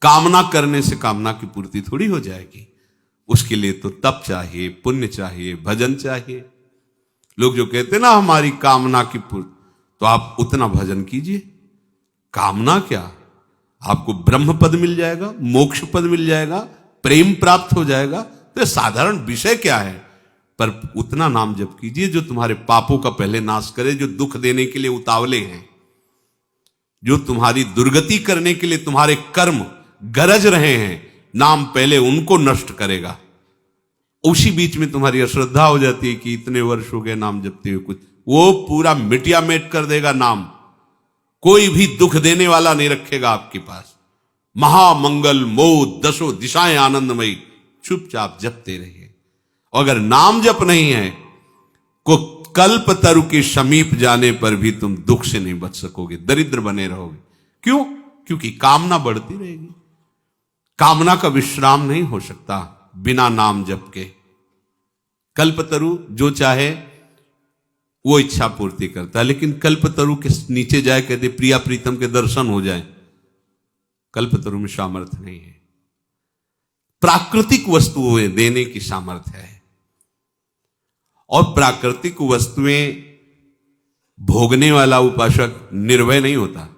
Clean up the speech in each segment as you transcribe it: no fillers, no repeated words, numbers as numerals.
कामना करने से कामना की पूर्ति थोड़ी हो जाएगी। उसके लिए तो तप चाहिए, पुण्य चाहिए, भजन चाहिए। लोग जो कहते हैं ना हमारी कामना की पूर्ति, तो आप उतना भजन कीजिए। कामना क्या, आपको ब्रह्म पद मिल जाएगा, मोक्ष पद मिल जाएगा, प्रेम प्राप्त हो जाएगा। तो साधारण विषय क्या है, पर उतना नाम जप कीजिए जो तुम्हारे पापों का पहले नाश करे, जो दुख देने के लिए उतावले हैं, जो तुम्हारी दुर्गति करने के लिए तुम्हारे कर्म गरज रहे हैं, नाम पहले उनको नष्ट करेगा। उसी बीच में तुम्हारी अश्रद्धा हो जाती है कि इतने वर्ष हो गए नाम जपते हुए, कुछ वो पूरा मिटिया मेट कर देगा नाम। कोई भी दुख देने वाला नहीं रखेगा आपके पास। महामंगल मोद दशो दिशाएं आनंदमयी, चुपचाप जपते रहिए। अगर नाम जप नहीं है, को कल्प तरु के समीप जाने पर भी तुम दुख से नहीं बच सकोगे, दरिद्र बने रहोगे। क्यों? क्योंकि कामना बढ़ती रहेगी। कामना का विश्राम नहीं हो सकता बिना नाम जप के। कल्पतरु जो चाहे वो इच्छा पूर्ति करता है, लेकिन कल्पतरु के नीचे जाए कहते प्रिया प्रीतम के दर्शन हो जाए, कल्पतरु में सामर्थ्य नहीं है। प्राकृतिक वस्तुएं देने की सामर्थ्य है, और प्राकृतिक वस्तुएं भोगने वाला उपासक निर्भय नहीं होता,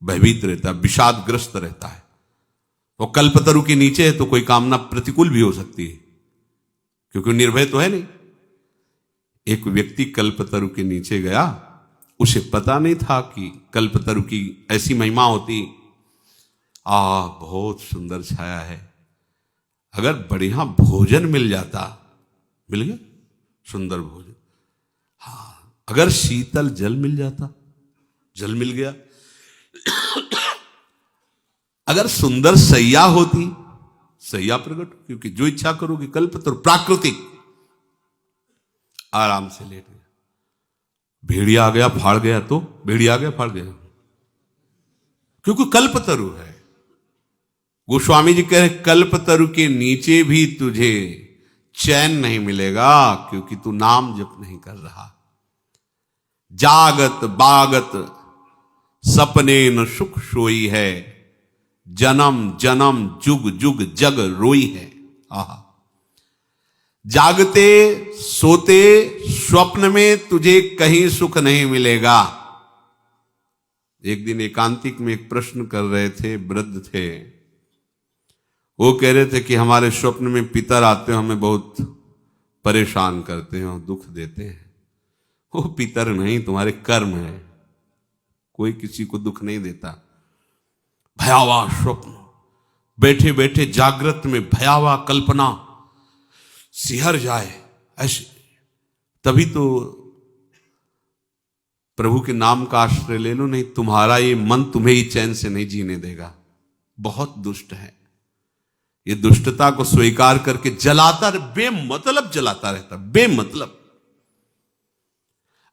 भयभीत रहता, विषादग्रस्त रहता है। वो कल्पतरु के नीचे है तो कोई कामना प्रतिकूल भी हो सकती है, क्योंकि निर्भय तो है नहीं। एक व्यक्ति कल्पतरु के नीचे गया, उसे पता नहीं था कि कल्पतरु की ऐसी महिमा होती। बहुत सुंदर छाया है, अगर बढ़िया भोजन मिल जाता, मिल गया सुंदर भोजन, हाँ, अगर शीतल जल मिल जाता, जल मिल गया, अगर सुंदर सैया होती, सैया प्रकट, क्योंकि जो इच्छा करोगे कल्पतरु प्राकृतिक, आराम से लेट गया। भेड़िया आ गया फाड़ गया, तो भेड़िया आ गया फाड़ गया, क्योंकि कल्पतरु है। गोस्वामी जी कह रहे कल्पतरु के नीचे भी तुझे चैन नहीं मिलेगा, क्योंकि तू नाम जप नहीं कर रहा। जागत बागत सपने न सुख सोई है, जन्म जन्म जुग जुग जग रोई है। आहा, जागते सोते स्वप्न में तुझे कहीं सुख नहीं मिलेगा। एक दिन एकांतिक में एक प्रश्न कर रहे थे, वृद्ध थे, वो कह रहे थे कि हमारे स्वप्न में पितर आते हैं, हमें बहुत परेशान करते हैं और दुख देते हैं। वो पितर नहीं, तुम्हारे कर्म है, कोई किसी को दुख नहीं देता। भयावह स्वप्न, बैठे बैठे जागृत में भयावह कल्पना सिहर जाए ऐसे, तभी तो प्रभु के नाम का आश्रय ले लो, नहीं तुम्हारा ये मन तुम्हें ही चैन से नहीं जीने देगा। बहुत दुष्ट है, ये दुष्टता को स्वीकार करके जलाता, बेमतलब जलाता रहता, बेमतलब।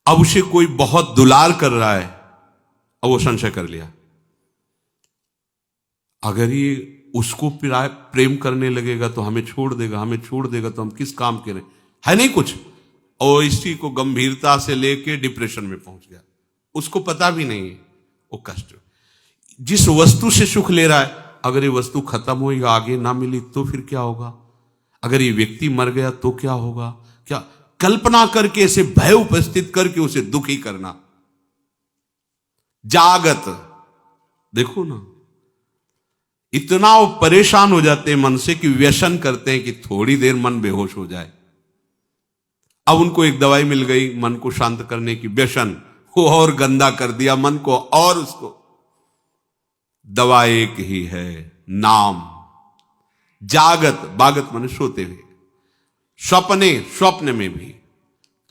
अब उसे कोई बहुत दुलार कर रहा है, अब वो संशय कर लिया, अगर ये उसको प्रेम करने लगेगा तो हमें छोड़ देगा, हमें छोड़ देगा तो हम किस काम के रहे, है नहीं कुछ। और इसी को गंभीरता से लेके डिप्रेशन में पहुंच गया, उसको पता भी नहीं है वो कष्ट। जिस वस्तु से सुख ले रहा है, अगर ये वस्तु खत्म होगी, आगे ना मिली तो फिर क्या होगा, अगर ये व्यक्ति मर गया तो क्या होगा, क्या कल्पना करके ऐसे भय उपस्थित करके उसे दुखी करना। जागत, देखो ना, इतना वो परेशान हो जाते हैं मन से कि व्यसन करते हैं कि थोड़ी देर मन बेहोश हो जाए। अब उनको एक दवाई मिल गई मन को शांत करने की, व्यसन वो और गंदा कर दिया मन को, और उसको दवा एक ही है, नाम। जागत, बागत माने सोते हुए, सपने, स्वप्न में भी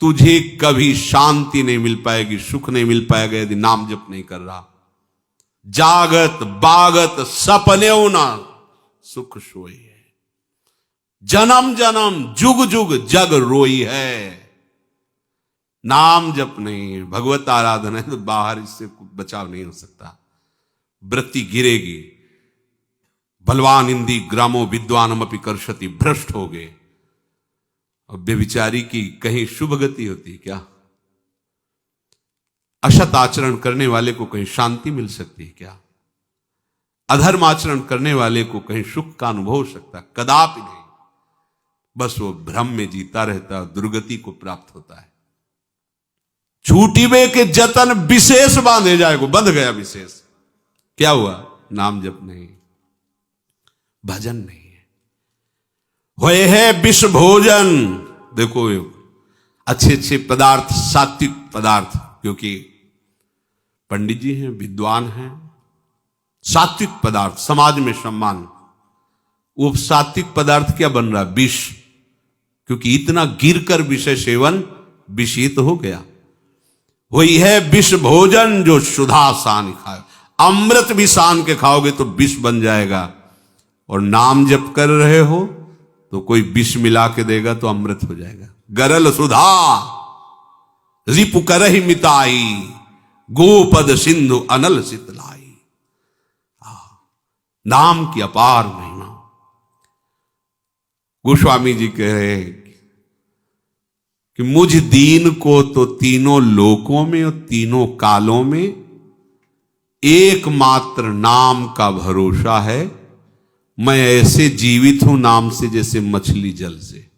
तुझे कभी शांति नहीं मिल पाएगी, सुख नहीं मिल पाएगा यदि नाम जप नहीं कर रहा। जागत बागत सपने ना सुख सोई है, जन्म जन्म जुग जुग जग रोई है। नाम जप नहीं, भगवत आराधना है, तो बाहर इससे बचाव नहीं हो सकता, वृत्ति गिरेगी। बलवान इंदी ग्रामो विद्वानम अपि कर्षति, भ्रष्ट हो गए। अब व्यभिचारी की कहीं शुभ गति होती क्या? असत आचरण करने वाले को कहीं शांति मिल सकती है क्या? अधर्म आचरण करने वाले को कहीं सुख का अनुभव हो सकता, कदापि नहीं। बस वो भ्रम में जीता रहता है, दुर्गति को प्राप्त होता है। छूटिबे के जतन विशेष बांधे जाएगो, बंध गया विशेष। क्या हुआ? नाम जप नहीं, भजन नहीं है। होए है विष भोजन। देखो अच्छे अच्छे पदार्थ, सात्विक पदार्थ, क्योंकि पंडित जी हैं, विद्वान हैं, सात्विक पदार्थ समाज में सम्मान। वो सात्विक पदार्थ क्या बन रहा? विष, क्योंकि इतना गिरकर विषय सेवन विषित हो गया। वही है विष भोजन जो सुधा सान खाए। अमृत भी सान के खाओगे तो विष बन जाएगा। और नाम जप कर रहे हो तो कोई विष मिला के देगा तो अमृत हो जाएगा। गरल सुधा रिपु करहि मिताई, गोपद सिंधु अनल सितलाई। नाम की अपार महिमा। गोस्वामी जी कह रहे हैं कि मुझ दीन को तो तीनों लोकों में और तीनों कालों में एकमात्र नाम का भरोसा है। मैं ऐसे जीवित हूं नाम से जैसे मछली जल से।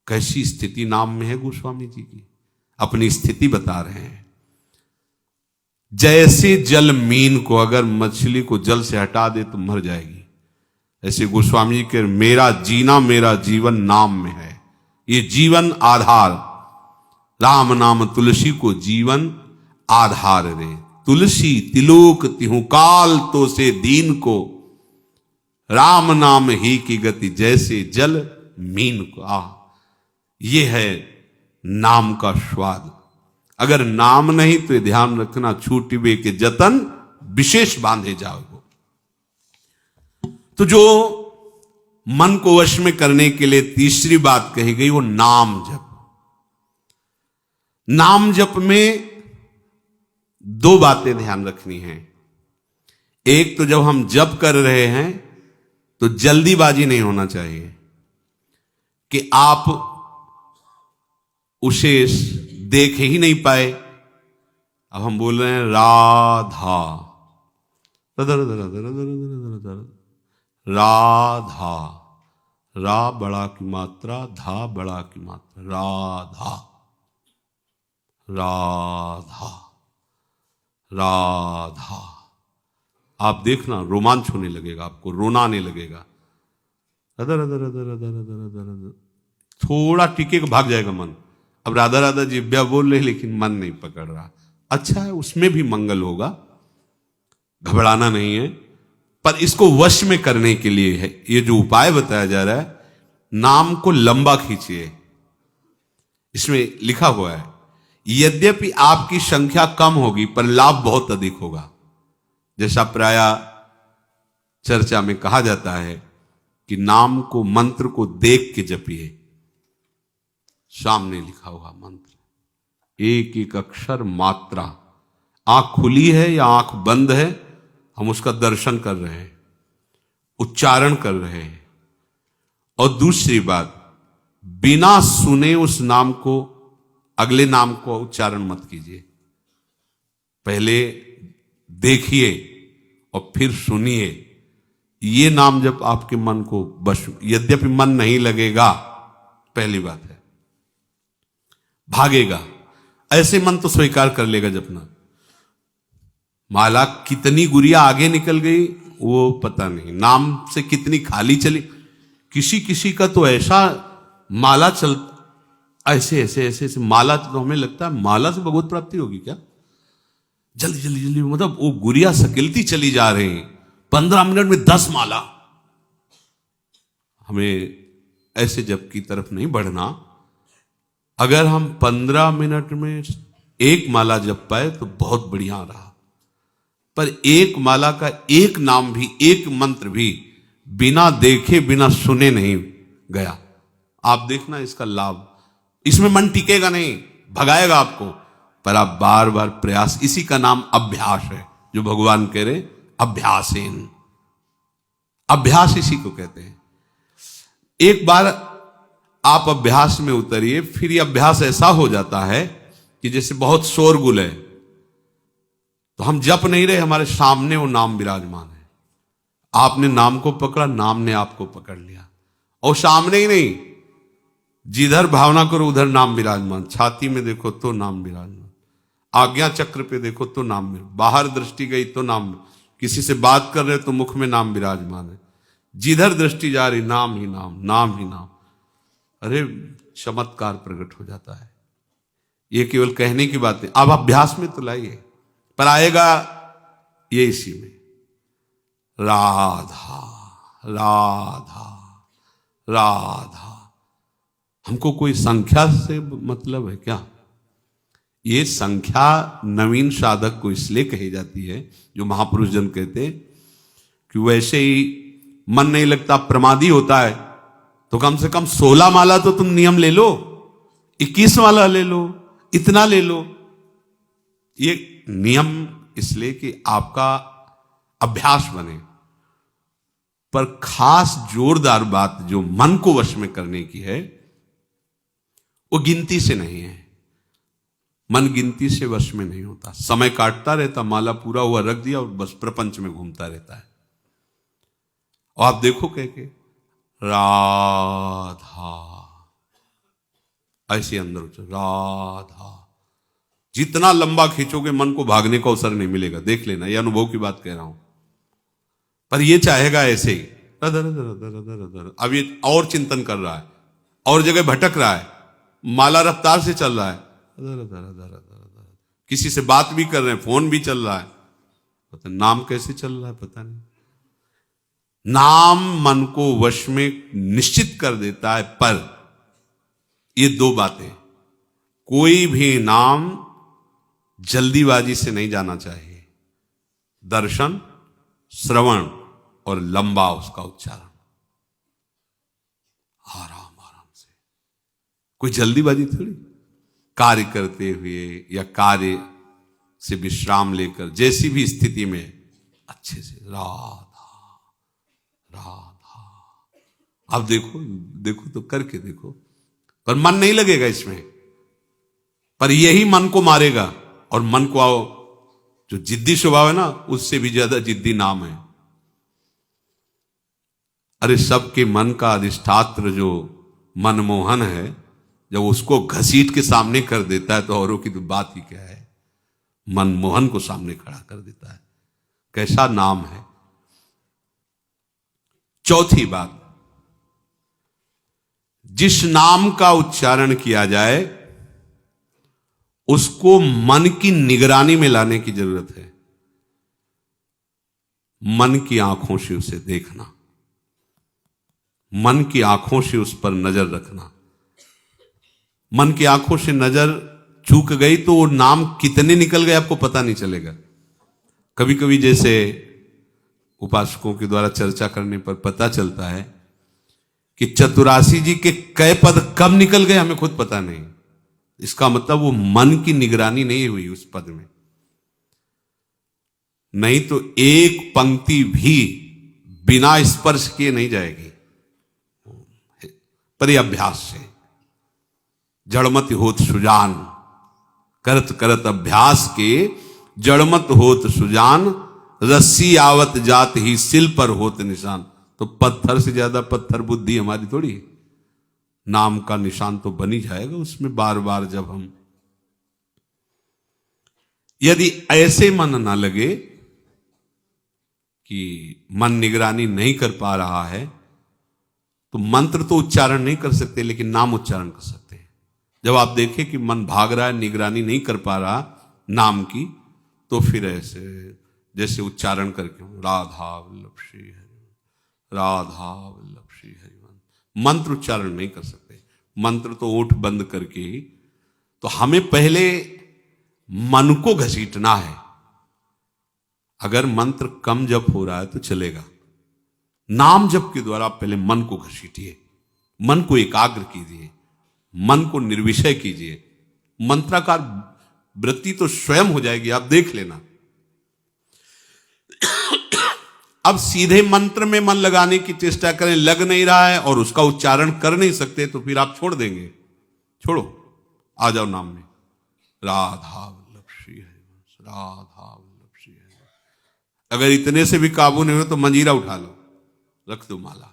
कैसी स्थिति नाम में है गोस्वामी जी की, अपनी स्थिति बता रहे हैं। जैसे जल मीन को अगर मछली को जल से हटा दे तो मर जाएगी, ऐसे गोस्वामी जी के मेरा जीना, मेरा जीवन नाम में है। ये जीवन आधार, राम नाम तुलसी को जीवन आधार रे। तुलसी तिलोक तिहु काल तो से दीन को, राम नाम ही की गति जैसे जल मीन को। ये है नाम का स्वाद। अगर नाम नहीं तो ध्यान रखना, छूटिबे के जतन विशेष बांधे जाओगे। तो जो मन को वश में करने के लिए तीसरी बात कही गई वो नाम जप। नाम जप में दो बातें ध्यान रखनी है। एक तो जब हम जप कर रहे हैं तो जल्दीबाजी नहीं होना चाहिए कि आप उसे देख ही नहीं पाए। अब हम बोल रहे हैं राधा, राधा, रा बड़ा की मात्रा, धा बड़ा की मात्रा, राधा, राधा, राधा। आप देखना रोमांच होने लगेगा, आपको रोना आने लगेगा। Other other other other other other other, थोड़ा टिके को भाग जाएगा मन। अब राधा राधा जिब्या बोल रहे लेकिन मन नहीं पकड़ रहा। अच्छा है, उसमें भी मंगल होगा, घबराना नहीं है। पर इसको वश में करने के लिए है ये जो उपाय बताया जा रहा है, नाम को लंबा खींचिए। इसमें लिखा हुआ है यद्यपि आपकी संख्या कम होगी पर लाभ बहुत अधिक होगा। जैसा प्राय चर्चा में कहा जाता है कि नाम को, मंत्र को देख के जपिए। सामने लिखा हुआ मंत्र, एक एक अक्षर मात्रा, आंख खुली है या आंख बंद है, हम उसका दर्शन कर रहे हैं, उच्चारण कर रहे हैं। और दूसरी बात, बिना सुने उस नाम को, अगले नाम को उच्चारण मत कीजिए। पहले देखिए और फिर सुनिए। ये नाम जब आपके मन को बस, यद्यपि मन नहीं लगेगा, पहली बात है, भागेगा। ऐसे मन तो स्वीकार कर लेगा जपना। माला कितनी गुड़िया आगे निकल गई वो पता नहीं, नाम से कितनी खाली चली। किसी किसी का तो ऐसा माला चल, ऐसे ऐसे ऐसे ऐसे माला, तो हमें लगता है माला से भगवत प्राप्ति होगी क्या। जल्दी जल्दी जल्दी, मतलब वो गुड़िया सकिलती चली जा रही है, 15 मिनट में 10 माला। हमें ऐसे जप की तरफ नहीं बढ़ना। अगर हम 15 मिनट में एक माला जप पाए तो बहुत बढ़िया रहा। पर एक माला का एक नाम भी, एक मंत्र भी बिना देखे बिना सुने नहीं गया। आप देखना इसका लाभ, इसमें मन टिकेगा नहीं, भगाएगा आपको। पर आप बार बार प्रयास, इसी का नाम अभ्यास है, जो भगवान कह रहे अभ्यासेन। अभ्यास इसी को कहते हैं। एक बार आप अभ्यास में उतरिए, फिर ये अभ्यास ऐसा हो जाता है कि जैसे बहुत शोरगुल है तो हम जप नहीं रहे, हमारे सामने वो नाम विराजमान है। आपने नाम को पकड़ा, नाम ने आपको पकड़ लिया। और सामने ही नहीं, जिधर भावना करो उधर नाम विराजमान। छाती में देखो तो नाम विराजमान, आज्ञा चक्र पे देखो तो नाम विराजमान, बाहर दृष्टि गई तो नाम, किसी से बात कर रहे तो मुख में नाम विराजमान है। जिधर दृष्टि जा रही नाम ही नाम, नाम ही नाम। अरे चमत्कार प्रकट हो जाता है। ये केवल कहने की बात है, अब अभ्यास में तो लाइए, पर आएगा ये इसी में। राधा राधा राधा। हमको कोई संख्या से मतलब है क्या? ये संख्या नवीन साधक को इसलिए कही जाती है, जो महापुरुष जन कहते हैं कि वैसे ही मन नहीं लगता, प्रमादी होता है, तो कम से कम 16 माला तो तुम नियम ले लो, 21 माला ले लो, इतना ले लो। ये नियम इसलिए कि आपका अभ्यास बने। पर खास जोरदार बात जो मन को वश में करने की है, वो गिनती से नहीं है। मन गिनती से वश में नहीं होता। समय काटता रहता, माला पूरा हुआ रख दिया और बस प्रपंच में घूमता रहता है। और आप देखो कह के राधा, ऐसे अंदर राधा, जितना लंबा खींचोगे मन को भागने का अवसर नहीं मिलेगा। देख लेना, ये अनुभव की बात कह रहा हूं। पर ये चाहेगा ऐसे ही अब ये और चिंतन कर रहा है, और जगह भटक रहा है, माला रफ्तार से चल रहा है, किसी से बात भी कर रहे हैं, फोन भी चल रहा है, पता नाम कैसे चल रहा है पता नहीं। नाम मन को वश में निश्चित कर देता है। पर ये दो बातें, कोई भी नाम जल्दीबाजी से नहीं जाना चाहिए। दर्शन, श्रवण और लंबा उसका उच्चारण, आराम आराम से। कोई जल्दीबाजी थोड़ी, कार्य करते हुए या कार्य से विश्राम लेकर, जैसी भी स्थिति में अच्छे से राधा राधा। अब देखो देखो तो करके देखो, पर मन नहीं लगेगा इसमें, पर यही मन को मारेगा। और मन को आओ, जो जिद्दी स्वभाव है ना, उससे भी ज्यादा जिद्दी नाम है। अरे सबके मन का अधिष्ठात्र जो मनमोहन है, जब उसको घसीट के सामने कर देता है तो औरों की तो बात ही क्या है। मनमोहन को सामने खड़ा कर देता है। कैसा नाम है। चौथी बात, जिस नाम का उच्चारण किया जाए उसको मन की निगरानी में लाने की जरूरत है। मन की आंखों से उसे देखना, मन की आंखों से उस पर नजर रखना। मन की आंखों से नजर चूक गई तो वो नाम कितने निकल गए आपको पता नहीं चलेगा। कभी कभी जैसे उपासकों के द्वारा चर्चा करने पर पता चलता है कि चतुरासी जी के कई पद कब निकल गए हमें खुद पता नहीं। इसका मतलब वो मन की निगरानी नहीं हुई उस पद में। नहीं तो एक पंक्ति भी बिना स्पर्श किए नहीं जाएगी। पर अभ्यास से जड़मत होत सुजान, करत करत अभ्यास के जड़मत होत सुजान, रस्सी आवत जात ही सिल पर होत निशान। तो पत्थर से ज्यादा पत्थर बुद्धि हमारी थोड़ी है। नाम का निशान तो बन ही जाएगा उसमें बार बार जब हम। यदि ऐसे मन ना लगे कि मन निगरानी नहीं कर पा रहा है, तो मंत्र तो उच्चारण नहीं कर सकते लेकिन नाम उच्चारण कर सकते हैं। जब आप देखें कि मन भाग रहा है, निगरानी नहीं कर पा रहा नाम की, तो फिर ऐसे जैसे उच्चारण करके राधा वल्लभ श्री हरि, राधा वल्लभ श्री हरि। मंत्र उच्चारण नहीं कर सकते, मंत्र तो ओठ बंद करके ही। तो हमें पहले मन को घसीटना है। अगर मंत्र कम जप हो रहा है तो चलेगा, नाम जप के द्वारा पहले मन को घसीटिए, मन को एकाग्र कीजिए, मन को निर्विषय कीजिए। मंत्राकार वृत्ति तो स्वयं हो जाएगी, आप देख लेना। अब सीधे मंत्र में मन लगाने की चेष्टा करें, लग नहीं रहा है और उसका उच्चारण कर नहीं सकते, तो फिर आप छोड़ देंगे। छोड़ो, आ जाओ नाम में, राधा वल्लभ श्री हरि, राधा वल्लभ श्री हरि। अगर इतने से भी काबू नहीं हो तो मंजीरा उठा लो, रख दो माला।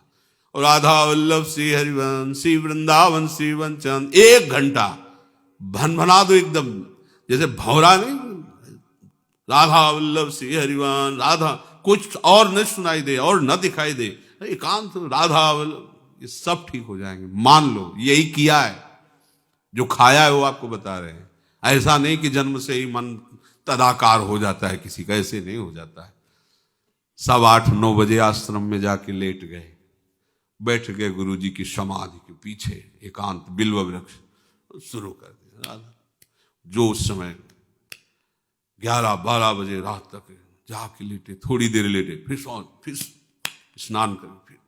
और राधा वल्लभ श्री हरिवंश श्री वृंदावन श्री वंचन 1 घंटा भन भना दो एकदम, जैसे भौरा नहीं, राधा वल्लभ श्री हरिवंश राधा, कुछ और न सुनाई दे और न दिखाई दे, एकांत राधा वल्लभ, ये सब ठीक हो जाएंगे। मान लो यही किया है, जो खाया है वो आपको बता रहे हैं। ऐसा नहीं कि जन्म से ही मन तदाकार हो जाता है किसी का, ऐसे नहीं हो जाता है। सब 8-9 बजे आश्रम में जाके लेट गए, बैठ गए गुरुजी की समाधि के पीछे एकांत बिल्व वृक्ष, शुरू कर दिया। जो उस समय 11-12 बजे रात तक जाके लेटे, थोड़ी देर लेटे, फिर स्नान करें, फिर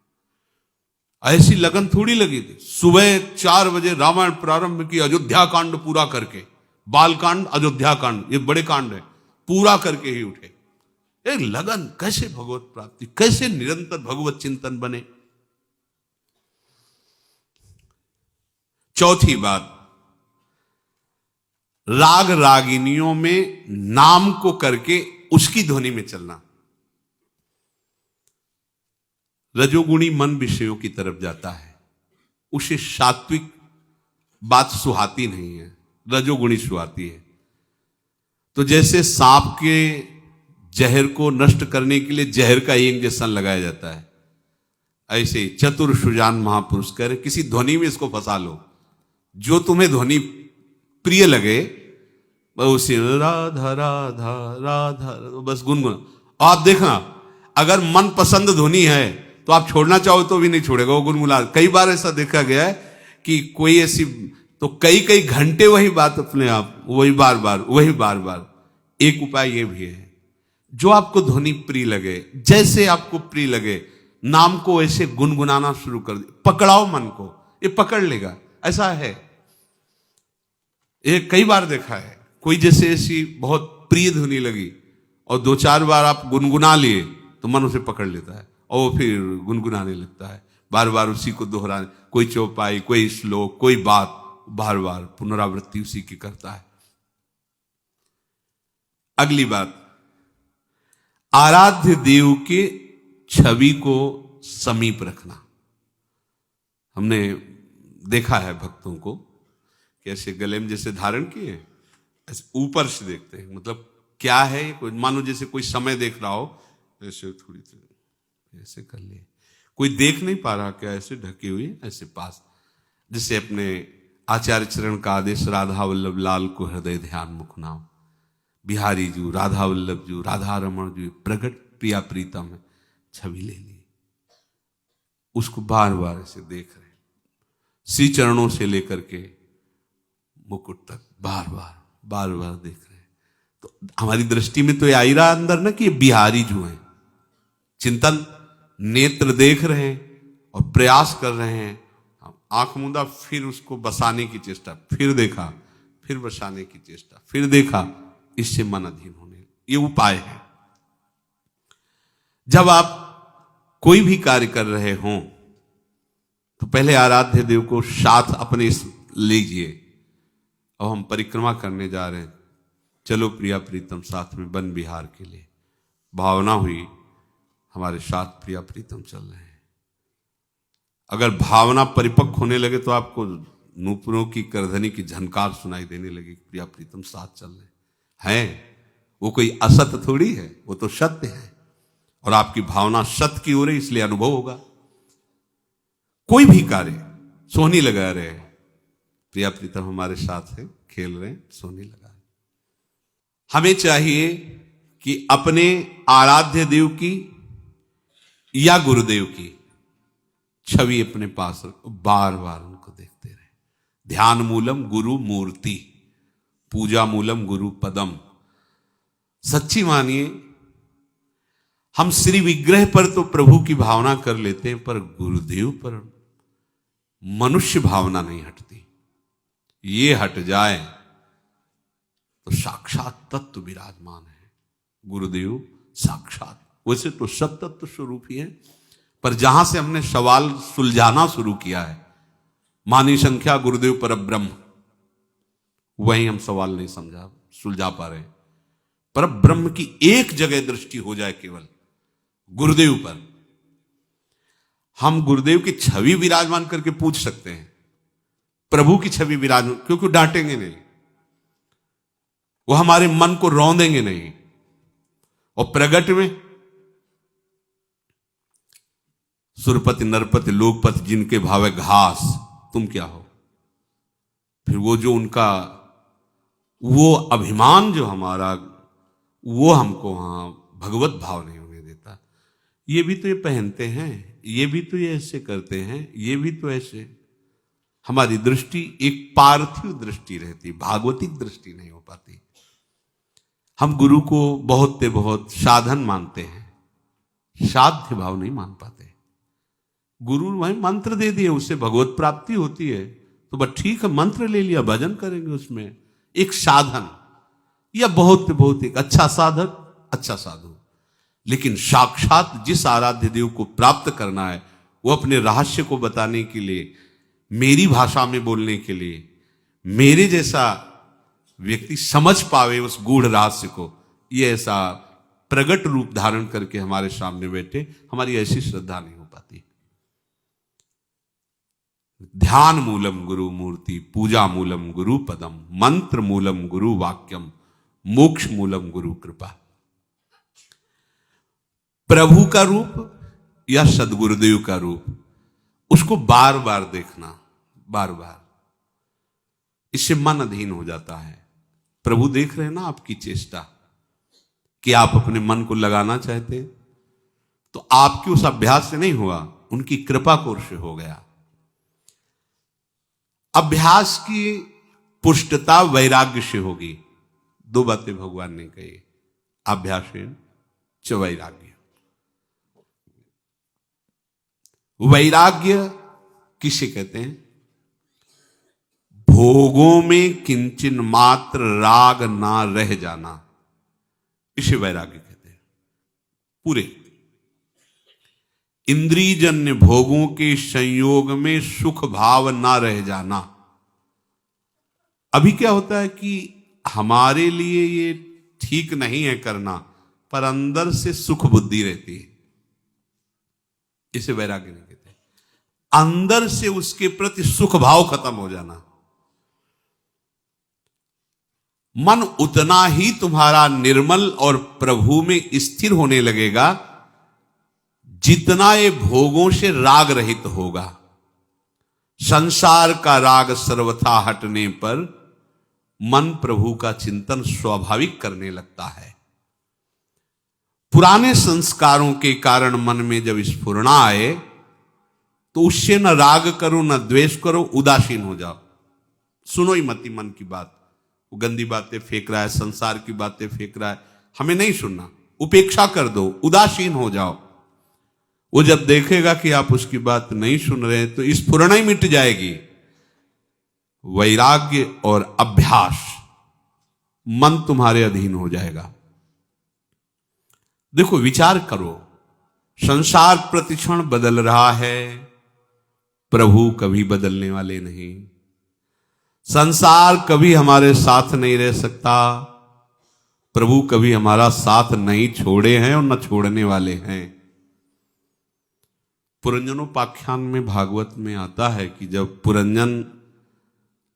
ऐसी लगन थोड़ी लगी थी। सुबह 4 बजे रामायण प्रारंभ की, अयोध्या कांड पूरा करके, बाल कांड अयोध्या कांड ये बड़े कांड है, पूरा करके ही उठे। एक लगन, कैसे भगवत प्राप्ति, कैसे निरंतर भगवत चिंतन बने। चौथी बात, राग रागिनियों में नाम को करके उसकी ध्वनि में चलना। रजोगुणी मन विषयों की तरफ जाता है, उसे सात्विक बात सुहाती नहीं है, रजोगुणी सुहाती है। तो जैसे सांप के जहर को नष्ट करने के लिए जहर का इंजेक्शन लगाया जाता है, ऐसे चतुर सुजान महापुरुष कह रहे किसी ध्वनि में इसको फंसा लो, जो तुम्हें ध्वनि प्रिय लगे उसे राधा राधा राधा बस गुनगुना। आप देखना, अगर मन पसंद ध्वनि है तो आप छोड़ना चाहो तो भी नहीं छोड़ेगा, वो गुनगुना। कई बार ऐसा देखा गया है कि कोई ऐसी, तो कई घंटे वही बात अपने आप, वही बार बार। एक उपाय ये भी है, जो आपको ध्वनि प्रिय लगे, जैसे आपको प्रिय लगे, नाम को ऐसे गुनगुनाना शुरू कर दे, पकड़ाओ मन को, ये पकड़ लेगा। ऐसा है, ये कई बार देखा है, कोई जैसे ऐसी बहुत प्रिय ध्वनि लगी और 2-4 बार आप गुनगुना लिए तो मन उसे पकड़ लेता है और वो फिर गुनगुनाने लगता है, बार बार उसी को दोहराने, कोई चौपाई, कोई श्लोक, कोई बात, बार बार पुनरावृत्ति उसी की करता है। अगली बात, आराध्य देव के छवि को समीप रखना। हमने देखा है भक्तों को कैसे गले में जैसे धारण किए, ऐसे ऊपर से देखते हैं, मतलब क्या है, कोई मानो जैसे कोई समय देख रहा हो, ऐसे थोड़ी ऐसे कर लिए, कोई देख नहीं पा रहा क्या, ऐसे ढके हुए ऐसे पास, जिससे अपने आचार्य चरण का आदेश, राधा वल्लभ लाल को हृदय ध्यान मुख नाम, बिहारी जू राधा वल्लभ जू राधा रमण जू प्रगट प्रिया प्रीतम है, छवि ले ली, उसको बार बार ऐसे देख रहे, श्री चरणों से लेकर के मुकुट तक बार बार देख रहे हैं। तो हमारी दृष्टि में तो ये आ ही रहा अंदर ना कि ये बिहारी जो है, चिंतन, नेत्र देख रहे हैं और प्रयास कर रहे हैं, आंख मूंदा, फिर उसको बसाने की चेष्टा, फिर देखा, फिर बसाने की चेष्टा, फिर देखा, इससे मन अधीन होने, ये उपाय है। जब आप कोई भी कार्य कर रहे हों तो पहले आराध्य देव को साथ अपने लीजिए। अब हम परिक्रमा करने जा रहे हैं, चलो प्रिया प्रीतम साथ में वन विहार के लिए, भावना हुई हमारे साथ प्रिया प्रीतम चल रहे हैं। अगर भावना परिपक्व होने लगे तो आपको नूपुरों की करधनी की झनकार सुनाई देने लगी, प्रिया प्रीतम साथ चल रहे हैं। वो कोई असत्य थोड़ी है, वो तो सत्य है, और आपकी भावना सत्य की हो रही, इसलिए अनुभव होगा। कोई भी कार्य, सोहनी लगा रहे हैं, प्रिया प्रीतम हमारे साथ है, खेल रहे हैं, सोहनी लगा रहे। हमें चाहिए कि अपने आराध्य देव की या गुरुदेव की छवि अपने पास रखो, बार बार उनको देखते रहे। ध्यान मूलम गुरु मूर्ति, पूजा मूलम गुरु पदम। सच्ची मानिए, हम श्री विग्रह पर तो प्रभु की भावना कर लेते हैं, पर गुरुदेव पर मनुष्य भावना नहीं हटती। ये हट जाए तो साक्षात तत्व विराजमान है। गुरुदेव साक्षात, वैसे तो सत तत्व स्वरूप ही है, पर जहां से हमने सवाल सुलझाना शुरू किया है, मानी संख्या गुरुदेव पर ब्रह्म, वहीं हम सवाल नहीं सुलझा पा रहे। पर ब्रह्म की एक जगह दृष्टि हो जाए केवल गुरुदेव पर, हम गुरुदेव की छवि विराजमान करके पूछ सकते हैं, प्रभु की छवि विराजमान, क्योंकि डांटेंगे नहीं, वो हमारे मन को रौंदेंगे नहीं। और प्रगट में सुरपति नरपति लोकपति जिनके भावे घास, तुम क्या हो। फिर वो जो उनका वो अभिमान जो हमारा, वो हमको वहां भगवत भाव नहीं होने देता। ये भी तो ये पहनते हैं, ये भी तो ये ऐसे करते हैं, ये भी तो ऐसे। हमारी दृष्टि एक पार्थिव दृष्टि रहती, भागवतिक दृष्टि नहीं हो पाती। हम गुरु को बहुत से बहुत साधन मानते हैं, साध्य भाव नहीं मान पाते। गुरु वही मंत्र दे दिए, उससे भगवत प्राप्ति होती है, तो बस ठीक है, मंत्र ले लिया, भजन करेंगे, उसमें एक साधन या बहुत बहुत एक अच्छा साधक, अच्छा साधु। लेकिन साक्षात जिस आराध्य देव को प्राप्त करना है, वो अपने रहस्य को बताने के लिए, मेरी भाषा में बोलने के लिए, मेरे जैसा व्यक्ति समझ पावे उस गूढ़ रहस्य को, ये ऐसा प्रगट रूप धारण करके हमारे सामने बैठे, हमारी ऐसी श्रद्धा नहीं हो पाती। ध्यान मूलम गुरु मूर्ति, पूजा मूलम गुरु पदम, मंत्र मूलम गुरु वाक्यम, मोक्ष मूलम गुरु कृपा। प्रभु का रूप या सदगुरुदेव का रूप, उसको बार बार देखना, बार बार, इससे मन अधीन हो जाता है। प्रभु देख रहे हैं ना आपकी चेष्टा, कि आप अपने मन को लगाना चाहते, तो आपके उस अभ्यास से नहीं हुआ, उनकी कृपा कोर से हो गया। अभ्यास की पुष्टता वैराग्य से होगी। दो बातें भगवान ने कही, अभ्यासेन च वैराग्य। वैराग्य किसे कहते हैं? भोगों में किंचन मात्र राग ना रह जाना, इसे वैराग्य कहते हैं। पूरे इंद्रियजन्य भोगों के संयोग में सुख भाव ना रह जाना। अभी क्या होता है कि हमारे लिए ये ठीक नहीं है करना, पर अंदर से सुख बुद्धि रहती है, इसे वैराग्य नहीं कहते। अंदर से उसके प्रति सुख भाव खत्म हो जाना। मन उतना ही तुम्हारा निर्मल और प्रभु में स्थिर होने लगेगा जितना ये भोगों से राग रहित होगा। संसार का राग सर्वथा हटने पर मन प्रभु का चिंतन स्वाभाविक करने लगता है। पुराने संस्कारों के कारण मन में जब स्फुरणा आए, तो उससे न राग करो न द्वेष करो, उदासीन हो जाओ। सुनो ही मत मन की बात, वो गंदी बातें फेंक रहा है, संसार की बातें फेंक रहा है, हमें नहीं सुनना, उपेक्षा कर दो, उदासीन हो जाओ। वो जब देखेगा कि आप उसकी बात नहीं सुन रहे, तो स्फुरणा ही मिट जाएगी। वैराग्य और अभ्यास, मन तुम्हारे अधीन हो जाएगा। देखो, विचार करो, संसार प्रतिक्षण बदल रहा है, प्रभु कभी बदलने वाले नहीं। संसार कभी हमारे साथ नहीं रह सकता, प्रभु कभी हमारा साथ नहीं छोड़े हैं और न छोड़ने वाले हैं। पुरंजनोपाख्यान में भागवत में आता है कि जब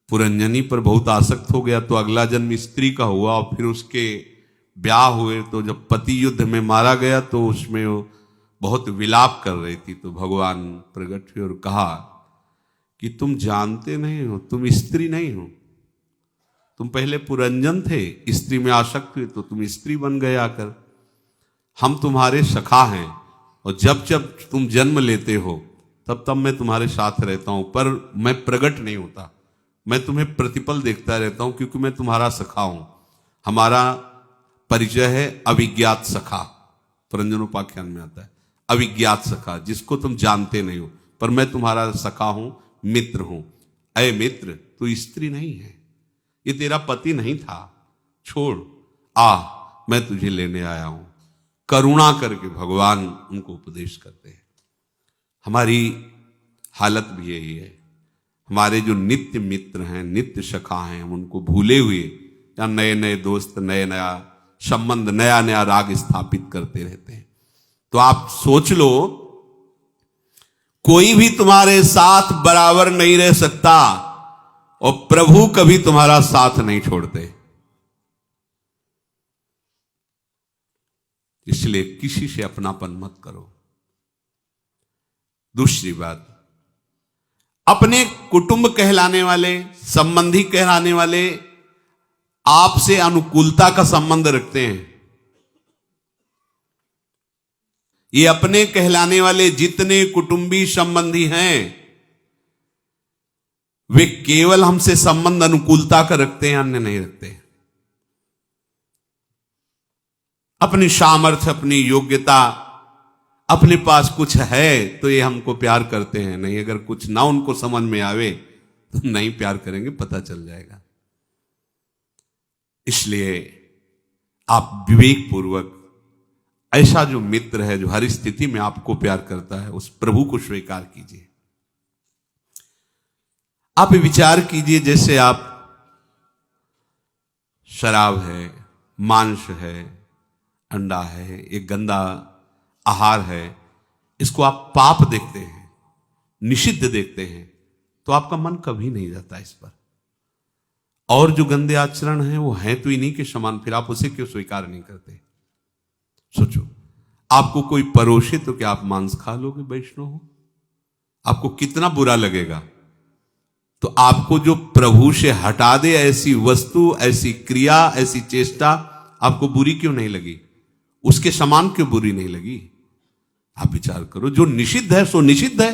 पुरंजनी पर बहुत आसक्त हो गया, तो अगला जन्म स्त्री का हुआ, और फिर उसके ब्याह हुए, तो जब पति युद्ध में मारा गया, तो उसमें वो बहुत विलाप कर रही थी। तो भगवान प्रकट हुए और कहा कि तुम जानते नहीं हो, तुम स्त्री नहीं हो, तुम पहले पुरंजन थे, स्त्री में आसक्त हुए तो तुम स्त्री बन गए आकर। हम तुम्हारे सखा हैं, और जब जब तुम जन्म लेते हो तब तब मैं तुम्हारे साथ रहता हूं, पर मैं प्रकट नहीं होता, मैं तुम्हें प्रतिपल देखता रहता हूं, क्योंकि मैं तुम्हारा सखा हूं। हमारा परिचय है अविज्ञात सखा, पुरंजनोपाख्यान में आता है, अविज्ञात सखा, जिसको तुम जानते नहीं हो, पर मैं तुम्हारा सखा हूं, मित्र हूं। अय मित्र, तू स्त्री नहीं है, ये तेरा पति नहीं था, छोड़, आ, मैं तुझे लेने आया हूं। करुणा करके भगवान उनको उपदेश करते हैं। हमारी हालत भी यही है। हमारे जो नित्य मित्र हैं, नित्य सखा हैं, उनको भूले हुए, या नए नए दोस्त, नया संबंध, नया नया राग स्थापित करते रहते हैं। तो आप सोच लो, कोई भी तुम्हारे साथ बराबर नहीं रह सकता और प्रभु कभी तुम्हारा साथ नहीं छोड़ते। इसलिए किसी से अपनापन मत करो। दूसरी बात, अपने कुटुंब कहलाने वाले, संबंधी कहलाने वाले आपसे अनुकूलता का संबंध रखते हैं। ये अपने कहलाने वाले जितने कुटुंबी संबंधी हैं, वे केवल हमसे संबंध अनुकूलता का रखते हैं, अन्य नहीं रखते। अपनी सामर्थ्य, अपनी योग्यता, अपने पास कुछ है तो ये हमको प्यार करते हैं, नहीं अगर कुछ ना उनको समझ में आवे तो नहीं प्यार करेंगे, पता चल जाएगा। इसलिए आप विवेक पूर्वक ऐसा जो मित्र है जो हर स्थिति में आपको प्यार करता है, उस प्रभु को स्वीकार कीजिए। आप विचार कीजिए, जैसे आप शराब है, मांस है, अंडा है, एक गंदा आहार है, इसको आप पाप देखते हैं, निषिद्ध देखते हैं, तो आपका मन कभी नहीं जाता इस पर। और जो गंदे आचरण हैं वो हैं तो इन्हीं के समान, फिर आप उसे क्यों स्वीकार नहीं करते? सोचो, आपको कोई परोसे तो क्या आप मांस खा लोगे? वैष्णव हो, आपको कितना बुरा लगेगा। तो आपको जो प्रभु से हटा दे ऐसी वस्तु, ऐसी क्रिया, ऐसी चेष्टा आपको बुरी क्यों नहीं लगी? उसके समान क्यों बुरी नहीं लगी? आप विचार करो, जो निषिद्ध है सो निषिद्ध है।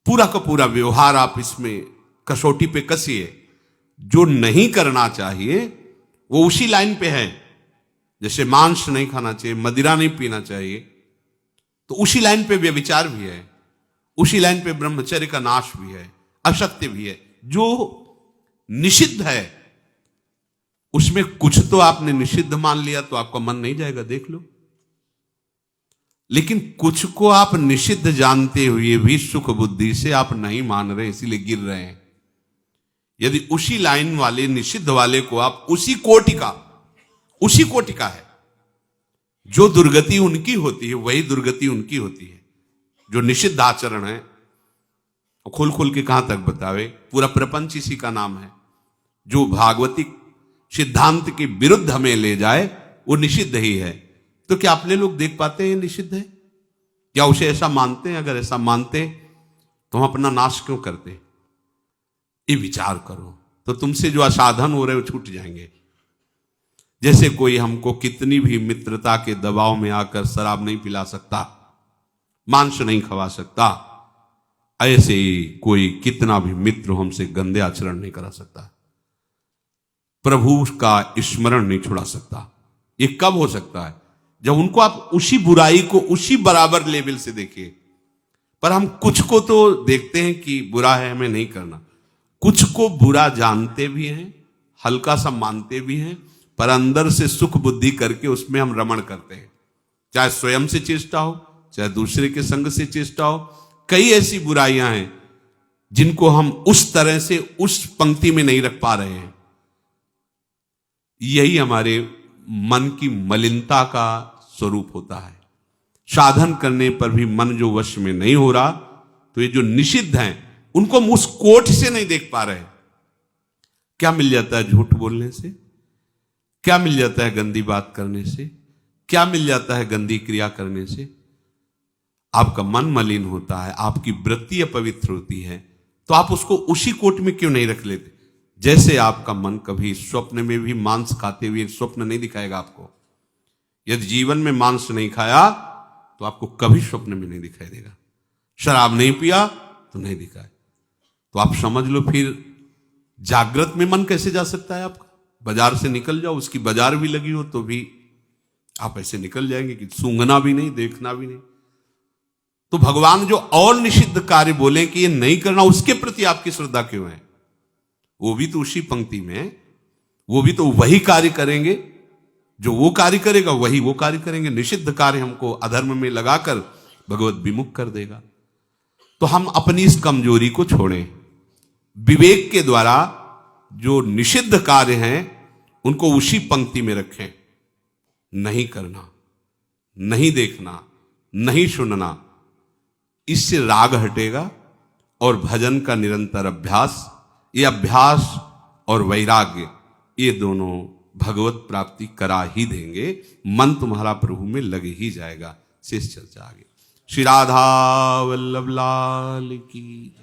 पूरा का पूरा व्यवहार आप इसमें कसौटी पे कसिए। जो नहीं करना चाहिए वो उसी लाइन पे है। जैसे मांस नहीं खाना चाहिए, मदिरा नहीं पीना चाहिए, तो उसी लाइन पे व्यभिचार भी है, उसी लाइन पे ब्रह्मचर्य का नाश भी है, असत्य भी है। जो निषिद्ध है उसमें कुछ तो आपने निषिद्ध मान लिया तो आपका मन नहीं जाएगा, देख लो। लेकिन कुछ को आप निषिद्ध जानते हुए भी सुख बुद्धि से आप नहीं मान रहे, इसीलिए गिर रहे हैं। यदि उसी लाइन वाले निषिद्ध वाले को आप उसी कोटि का है, जो दुर्गति उनकी होती है वही दुर्गति उनकी होती है। जो निषिद्ध आचरण है खोल खोल के कहां तक बतावे, पूरा प्रपंच इसी का नाम है। जो भागवतिक सिद्धांत के विरुद्ध हमें ले जाए वो निषिद्ध ही है। तो क्या अपने लोग देख पाते हैं ये निषिद्ध है? क्या उसे ऐसा मानते हैं? अगर ऐसा मानते तो हम अपना नाश क्यों करते? ये विचार करो, तो तुमसे जो असाधन हो रहे वो छूट जाएंगे। जैसे कोई हमको कितनी भी मित्रता के दबाव में आकर शराब नहीं पिला सकता, मांस नहीं खवा सकता, ऐसे ही कोई कितना भी मित्र हमसे गंदे आचरण नहीं करा सकता, प्रभु का स्मरण नहीं छुड़ा सकता। ये कब हो सकता है? जब उनको आप उसी बुराई को उसी बराबर लेवल से देखिए। पर हम कुछ को तो देखते हैं कि बुरा है, हमें नहीं करना। कुछ को बुरा जानते भी हैं, हल्का सा मानते भी हैं, पर अंदर से सुख बुद्धि करके उसमें हम रमण करते हैं। चाहे स्वयं से चेष्टा हो, चाहे दूसरे के संग से चेष्टा हो। कई ऐसी बुराइयां हैं जिनको हम उस तरह से उस पंक्ति में नहीं रख पा रहे हैं। यही हमारे मन की मलिनता का स्वरूप होता है। साधन करने पर भी मन जो वश में नहीं हो रहा, तो ये जो निषिद्ध हैं उनको हम उस कोट से नहीं देख पा रहे। क्या मिल जाता है झूठ बोलने से? क्या मिल जाता है गंदी बात करने से? क्या मिल जाता है गंदी क्रिया करने से? आपका मन मलिन होता है, आपकी वृत्ति अपवित्र होती है, तो आप उसको उसी कोट में क्यों नहीं रख लेते? जैसे आपका मन कभी स्वप्न में भी मांस खाते हुए स्वप्न नहीं दिखाएगा आपको। यदि जीवन में मांस नहीं खाया तो आपको कभी स्वप्न में नहीं दिखाई देगा। शराब नहीं पिया तो नहीं दिखाए। तो आप समझ लो फिर जागृत में मन कैसे जा सकता है आपका? बाजार से निकल जाओ, उसकी बाजार भी लगी हो तो भी आप ऐसे निकल जाएंगे कि सूंघना भी नहीं, देखना भी नहीं। तो भगवान जो और निषिद्ध कार्य बोले कि ये नहीं करना, उसके प्रति आपकी श्रद्धा क्यों है? वो भी तो उसी पंक्ति में, वो भी तो वही कार्य करेंगे। जो वो कार्य करेगा वही वो कार्य करेंगे। निषिद्ध कार्य हमको अधर्म में लगाकर भगवत विमुख कर देगा। तो हम अपनी इस कमजोरी को छोड़ें, विवेक के द्वारा जो निषिद्ध कार्य हैं उनको उसी पंक्ति में रखें। नहीं करना, नहीं देखना, नहीं सुनना, इससे राग हटेगा और भजन का निरंतर अभ्यास, ये अभ्यास और वैराग्य ये दोनों भगवत प्राप्ति करा ही देंगे। मन तुम्हारा प्रभु में लग ही जाएगा। शेष चर्चा आगे। श्री राधा वल्लभ लाल की।